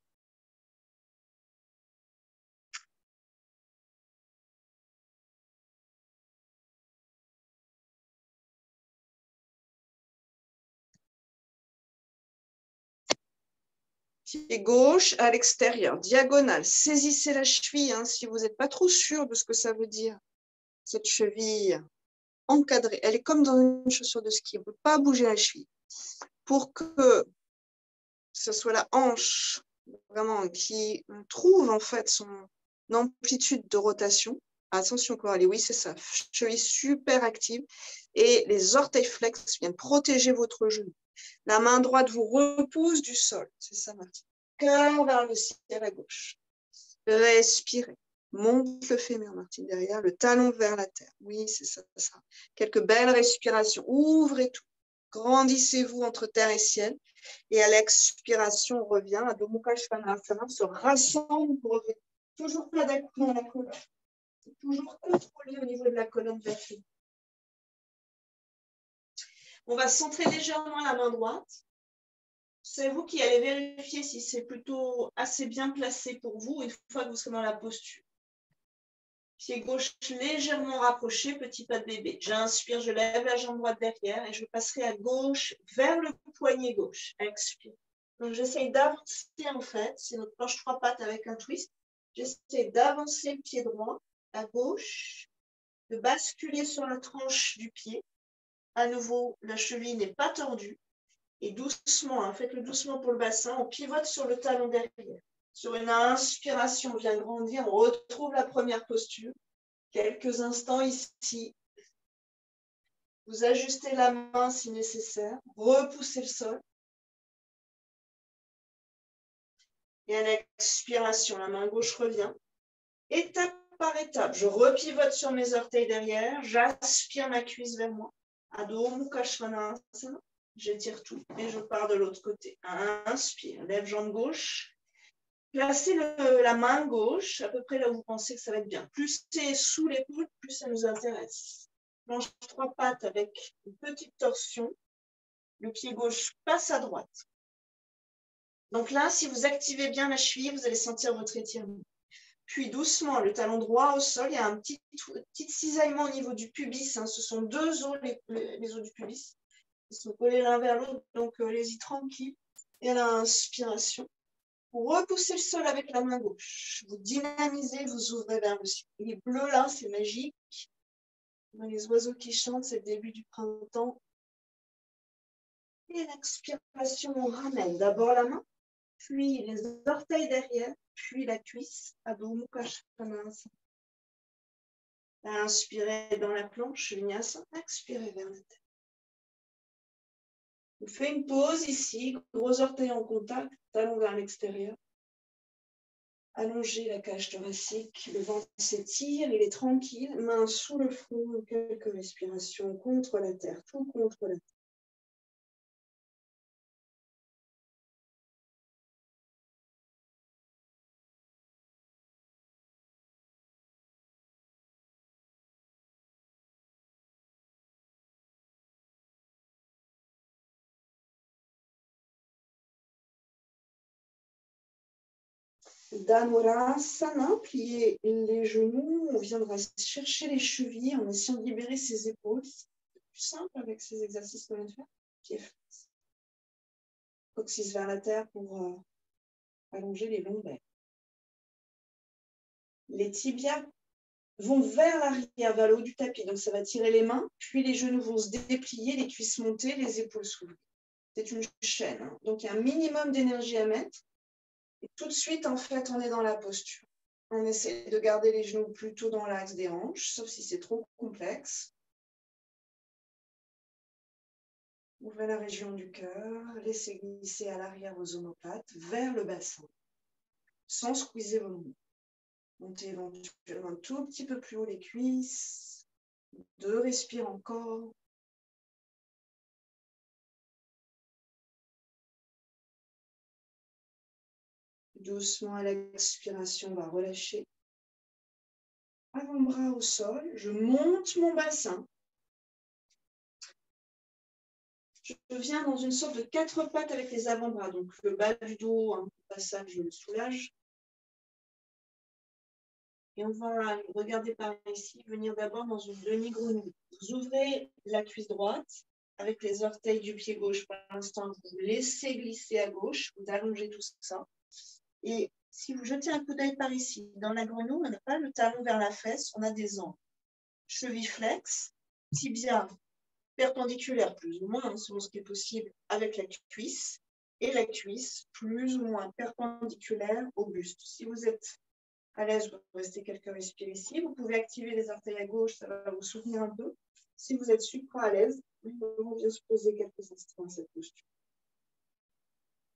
Pied gauche à l'extérieur, diagonale. Saisissez la cheville si vous n'êtes pas trop sûr de ce que ça veut dire. Cette cheville encadrée, elle est comme dans une chaussure de ski. On ne peut pas bouger la cheville. Pour que ce soit la hanche vraiment qui trouve en fait son amplitude de rotation. Attention Coralie, oui c'est ça. Cheville super active. Et les orteils flex viennent protéger votre genou. La main droite vous repousse du sol. C'est ça, Martine. Cœur vers le ciel à gauche. Respirez. Monte le fémur, Martine, derrière. Le talon vers la terre. Oui, c'est ça, ça. Quelques belles respirations. Ouvrez tout. Grandissez-vous entre terre et ciel. Et à l'expiration, on revient. Adho Mukha Svanasana se rassemble pour revenir. Toujours pas d'account dans la colonne. C'est toujours contrôlé au niveau de la colonne vertébrale. On va centrer légèrement la main droite. C'est vous qui allez vérifier si c'est plutôt assez bien placé pour vous une fois que vous serez dans la posture. Pied gauche légèrement rapproché, petit pas de bébé. J'inspire, je lève la jambe droite derrière et je passerai à gauche vers le poignet gauche. Expire. Donc j'essaye d'avancer en fait. C'est notre planche 3 pattes avec un twist. J'essaie d'avancer le pied droit à gauche, de basculer sur la tranche du pied. À nouveau, la cheville n'est pas tordue. Et doucement, faites-le doucement pour le bassin, on pivote sur le talon derrière. Sur une inspiration, on vient grandir, on retrouve la première posture. Quelques instants ici. Vous ajustez la main si nécessaire, repoussez le sol. Et à l'expiration, la main gauche revient. Étape par étape, je repivote sur mes orteils derrière, j'aspire ma cuisse vers moi. Adho Mukha Svanasana. J'étire tout et je pars de l'autre côté. Inspire, lève jambe gauche. Placez la main gauche à peu près là où vous pensez que ça va être bien. Plus c'est sous l'épaule, plus ça nous intéresse. Planche 3 pattes avec une petite torsion. Le pied gauche passe à droite. Donc là, si vous activez bien la cheville, vous allez sentir votre étirement. Puis doucement, le talon droit au sol. Il y a un petit cisaillement au niveau du pubis. Hein. Ce sont deux os, les os du pubis. Ils sont collés l'un vers l'autre, donc allez-y tranquille. Et à l'inspiration, vous repoussez le sol avec la main gauche. Vous dynamisez, vous ouvrez vers le ciel. Il est bleu là, c'est magique. Les oiseaux qui chantent, c'est le début du printemps. Et l'expiration, on ramène d'abord la main, puis les orteils derrière, puis la cuisse. Adho Mukha Svanasana. Inspirez dans la planche, vinyasa. Expirez vers la tête. On fait une pause ici, gros orteils en contact, talons vers l'extérieur. Allongez la cage thoracique, le ventre s'étire, il est tranquille, main sous le front, quelques respirations contre la terre, tout contre la terre. Dhanurasana, pliez les genoux, on viendra chercher les chevilles en essayant de libérer ses épaules. C'est plus simple avec ces exercices qu'on vient de faire. Pieds flex. Coccyx vers la terre pour allonger les lombaires. Les tibias vont vers l'arrière, vers le haut du tapis. Donc, ça va tirer les mains, puis les genoux vont se déplier, les cuisses monter, les épaules s'ouvrir. C'est une chaîne. Hein. Donc, il y a un minimum d'énergie à mettre. Et tout de suite, en fait, on est dans la posture. On essaie de garder les genoux plutôt dans l'axe des hanches, sauf si c'est trop complexe. Ouvrez la région du cœur, laissez glisser à l'arrière vos omoplates vers le bassin, sans squeezer vos mains. Montez éventuellement un tout petit peu plus haut les cuisses. 2 respires encore. Doucement à l'expiration, on va relâcher. Avant-bras au sol, je monte mon bassin. Je viens dans une sorte de 4 pattes avec les avant-bras. Donc le bas du dos, un passage, je le soulage. Et on va regarder par ici, venir d'abord dans une demi-grenouille. Vous ouvrez la cuisse droite avec les orteils du pied gauche. Pour l'instant, vous laissez glisser à gauche, vous allongez tout ça. Et si vous jetez un coup d'œil par ici, dans la grenouille, on n'a pas le talon vers la fesse, on a des angles. Cheville flex, tibia perpendiculaire plus ou moins, hein, selon ce qui est possible, avec la cuisse, et la cuisse plus ou moins perpendiculaire au buste. Si vous êtes à l'aise, vous restez quelques respires ici. Vous pouvez activer les orteils à gauche, ça va vous soutenir un peu. Si vous êtes supra à l'aise, on vient se poser quelques instants dans cette posture.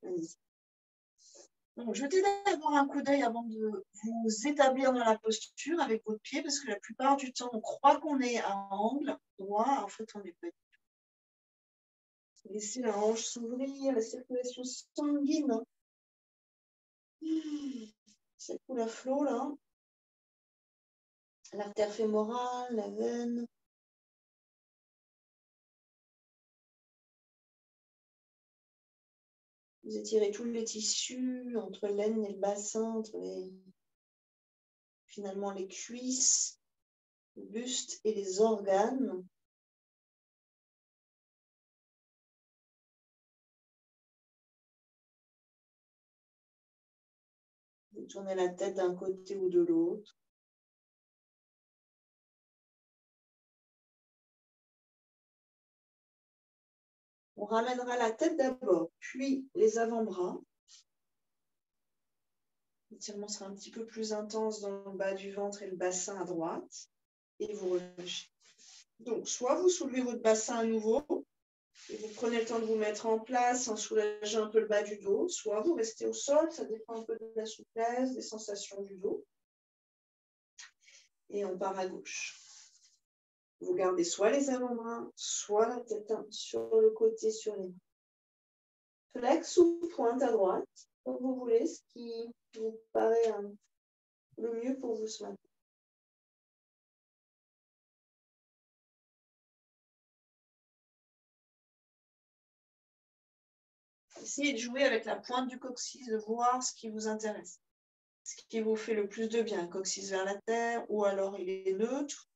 Allez-y. Donc, jetez d'abord un coup d'œil avant de vous établir dans la posture avec votre pied, parce que la plupart du temps, on croit qu'on est à angle droit, en fait, on n'est pas. Laissez la hanche s'ouvrir, la circulation sanguine. Ça coule à flot, là. L'artère fémorale, la veine. Vous étirez tous les tissus entre l'aine et le bassin, entre finalement les cuisses, le buste et les organes. Vous tournez la tête d'un côté ou de l'autre. On ramènera la tête d'abord, puis les avant-bras. L'étirement sera un petit peu plus intense dans le bas du ventre et le bassin à droite. Et vous relâchez. Donc, soit vous soulevez votre bassin à nouveau, et vous prenez le temps de vous mettre en place en soulageant un peu le bas du dos, soit vous restez au sol, ça dépend un peu de la souplesse, des sensations du dos. Et on part à gauche. Vous gardez soit les avant-bras, soit la tête sur le côté, sur les mains. Flex ou pointe à droite. Comme vous voulez, ce qui vous paraît le mieux pour vous ce matin. Essayez de jouer avec la pointe du coccyx, de voir ce qui vous intéresse. Ce qui vous fait le plus de bien, coccyx vers la terre, ou alors il est neutre.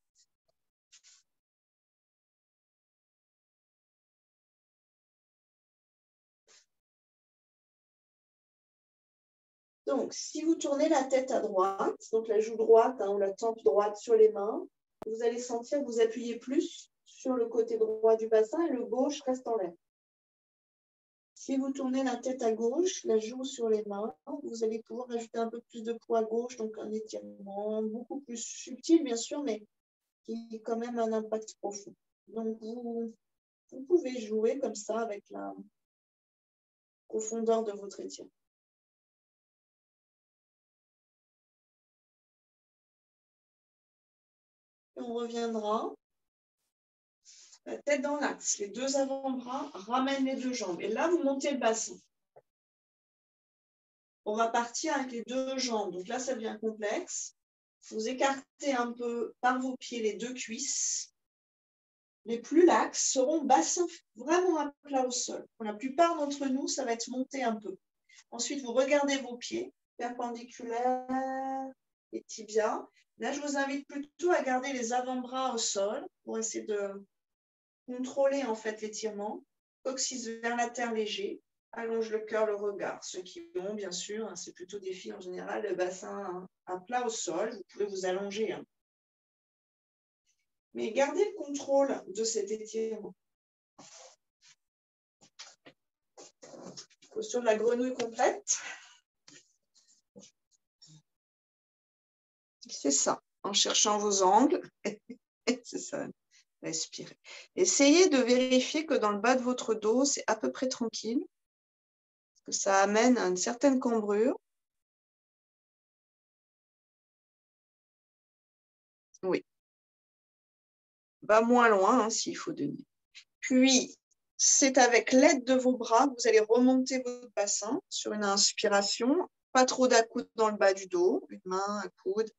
Donc, si vous tournez la tête à droite, donc la joue droite ou la tempe droite sur les mains, vous allez sentir que vous appuyez plus sur le côté droit du bassin et le gauche reste en l'air. Si vous tournez la tête à gauche, la joue sur les mains, vous allez pouvoir ajouter un peu plus de poids à gauche, donc un étirement beaucoup plus subtil, bien sûr, mais qui a quand même un impact profond. Donc, vous pouvez jouer comme ça avec la profondeur de votre étirement. Et on reviendra. La tête dans l'axe, les deux avant-bras ramènent les deux jambes. Et là, vous montez le bassin. On va partir avec les deux jambes. Donc là, ça devient complexe. Vous écartez un peu par vos pieds les deux cuisses. Les plus laxes seront bassin vraiment à plat au sol. Pour la plupart d'entre nous, ça va être monté un peu. Ensuite, vous regardez vos pieds perpendiculaires, les tibias. Là, je vous invite plutôt à garder les avant-bras au sol pour essayer de contrôler en fait l'étirement. Coccyx vers la terre léger. Allonge le cœur, le regard. Ceux qui ont, bien sûr, c'est plutôt des filles en général, le bassin à plat au sol. Vous pouvez vous allonger. Mais gardez le contrôle de cet étirement. Posture de la grenouille complète. C'est ça, en cherchant vos angles. C'est ça, respirez. Essayez de vérifier que dans le bas de votre dos, c'est à peu près tranquille. Parce que ça amène à une certaine cambrure. Oui. Va moins loin s'il faut donner. Puis, c'est avec l'aide de vos bras que vous allez remonter votre bassin sur une inspiration. Pas trop d'accoude dans le bas du dos, une main, un coude.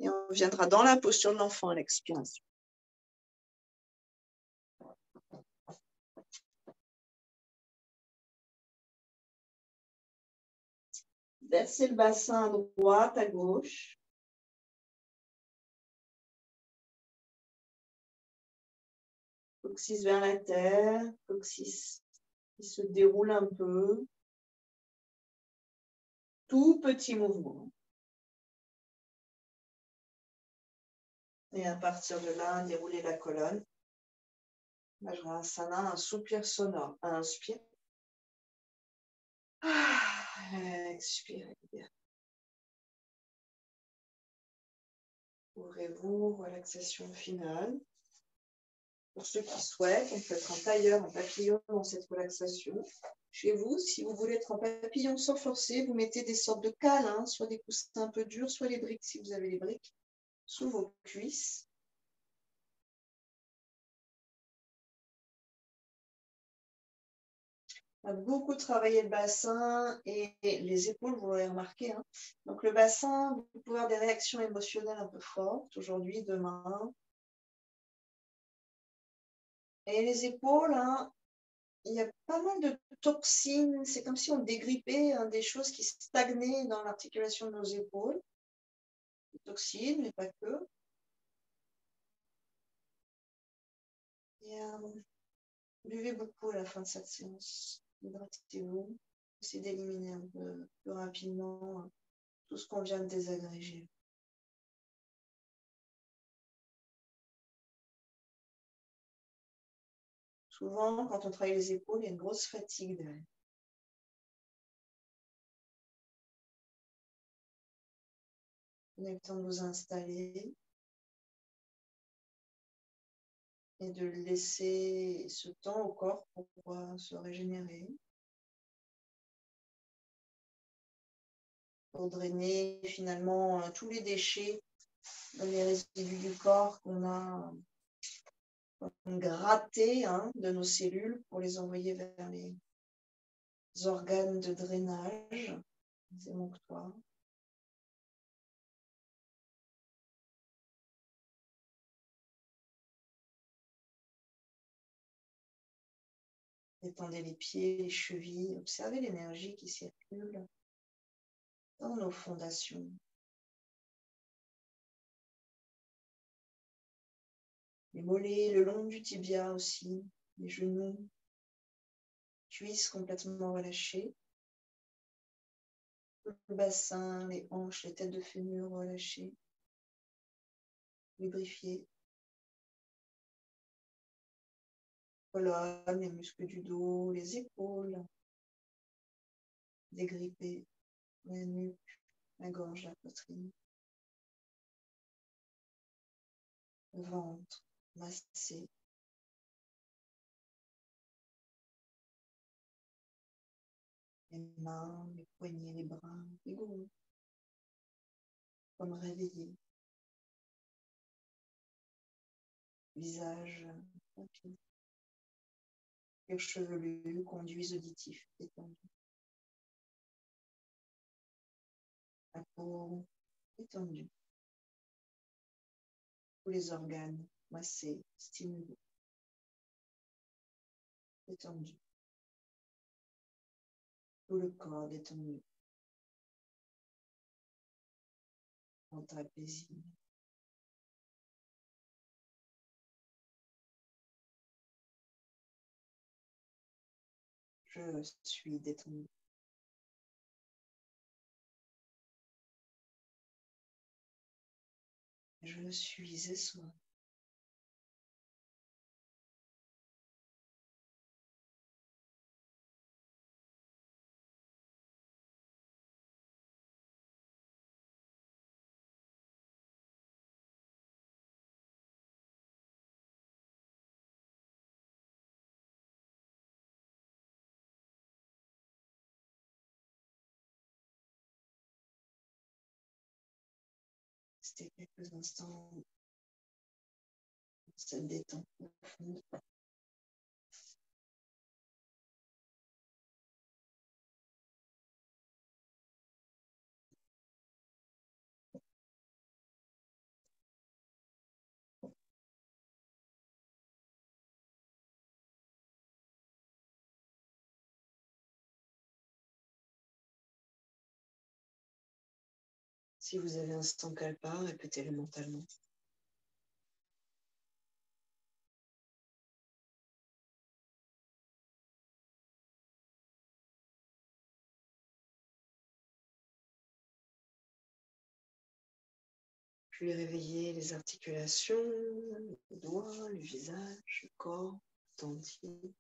Et on viendra dans la posture de l'enfant à l'expiration. Versez le bassin à droite, à gauche. Coccyx vers la terre, coccyx qui se déroule un peu. Tout petit mouvement. Et à partir de là, dérouler la colonne. Vajrasana, un soupir sonore. Inspire. Expirez. Ouvrez-vous, relaxation finale. Pour ceux qui souhaitent, on peut être en tailleur, en papillon dans cette relaxation. Chez vous, si vous voulez être en papillon sans forcer, vous mettez des sortes de câlins, soit des coussins un peu durs, soit les briques si vous avez les briques, sous vos cuisses. On a beaucoup travaillé le bassin et les épaules, vous l'aurez remarqué. Donc le bassin, vous pouvez avoir des réactions émotionnelles un peu fortes, aujourd'hui, demain. Et les épaules, il y a pas mal de toxines. C'est comme si on dégrippait des choses qui stagnaient dans l'articulation de nos épaules. Des toxines, mais pas que. Et, buvez beaucoup à la fin de cette séance. Hydratez-vous. Essayez d'éliminer un peu plus rapidement tout ce qu'on vient de désagréger. Souvent, quand on travaille les épaules, il y a une grosse fatigue derrière. Prenez le temps de vous installer et de laisser ce temps au corps pour pouvoir se régénérer, pour drainer finalement tous les déchets, les résidus du corps qu'on a grattés de nos cellules pour les envoyer vers les organes de drainage, les émonctoires. Détendez les pieds, les chevilles, observez l'énergie qui circule dans nos fondations. Les mollets, le long du tibia aussi, les genoux, cuisses complètement relâchées, le bassin, les hanches, les têtes de fémur relâchées, lubrifiées, colonne, les muscles du dos, les épaules, dégrippés, la nuque, la gorge, la poitrine, le ventre, massé. Les mains, les poignets, les bras, les gros, comme réveillés. Visage rapide. Cuir chevelu, conduits auditifs détendus. La peau détendue. Tous les organes massés, stimulés, détendus. Tout le corps détendu. Mental paisible. Je suis détendu. Je suis essoiffé. Restez quelques instants dans cette détente profonde. Si vous avez un sankalpa, répétez-le mentalement. Puis réveillez les articulations, les doigts, le visage, le corps tout entier.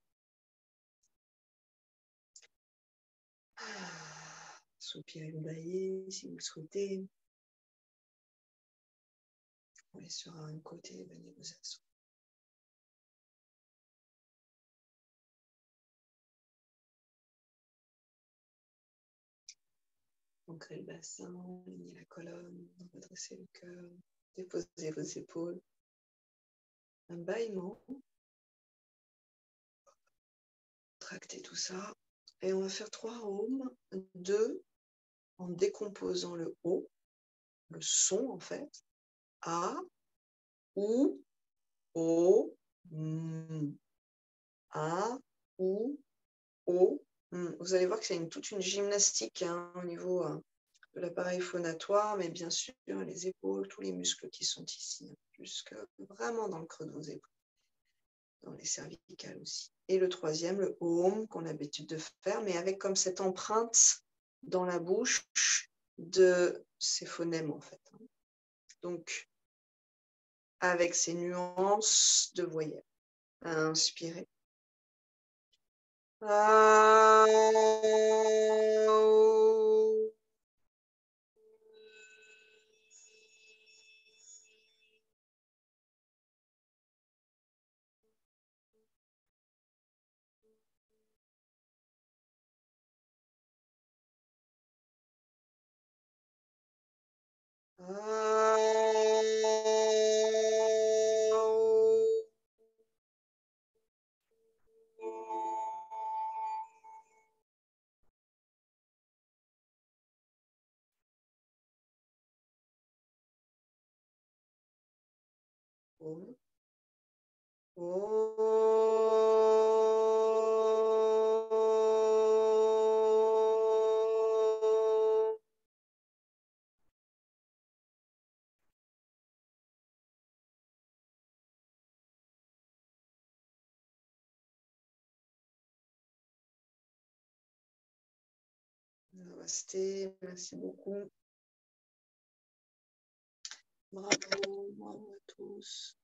Soupirez ou baillez si vous le souhaitez. On est sur un côté, venez vous asseoir. Ancrez le bassin, alignez la colonne, redressez le cœur, déposez vos épaules. Un bâillement. Tractez tout ça. Et on va faire 3 ohms, 2 en décomposant le O, le son en fait. A, ou, O, A, ou, O. Vous allez voir que c'est toute une gymnastique au niveau de l'appareil phonatoire, mais bien sûr les épaules, tous les muscles qui sont ici, jusque vraiment dans le creux de vos épaules, dans les cervicales aussi. Et le troisième, le Om, qu'on a l'habitude de faire, mais avec comme cette empreinte dans la bouche de ces phonèmes en fait. Donc, avec ces nuances de voyelle. Inspirez. Om. Namasté, merci beaucoup. Bravo, bravo à tous.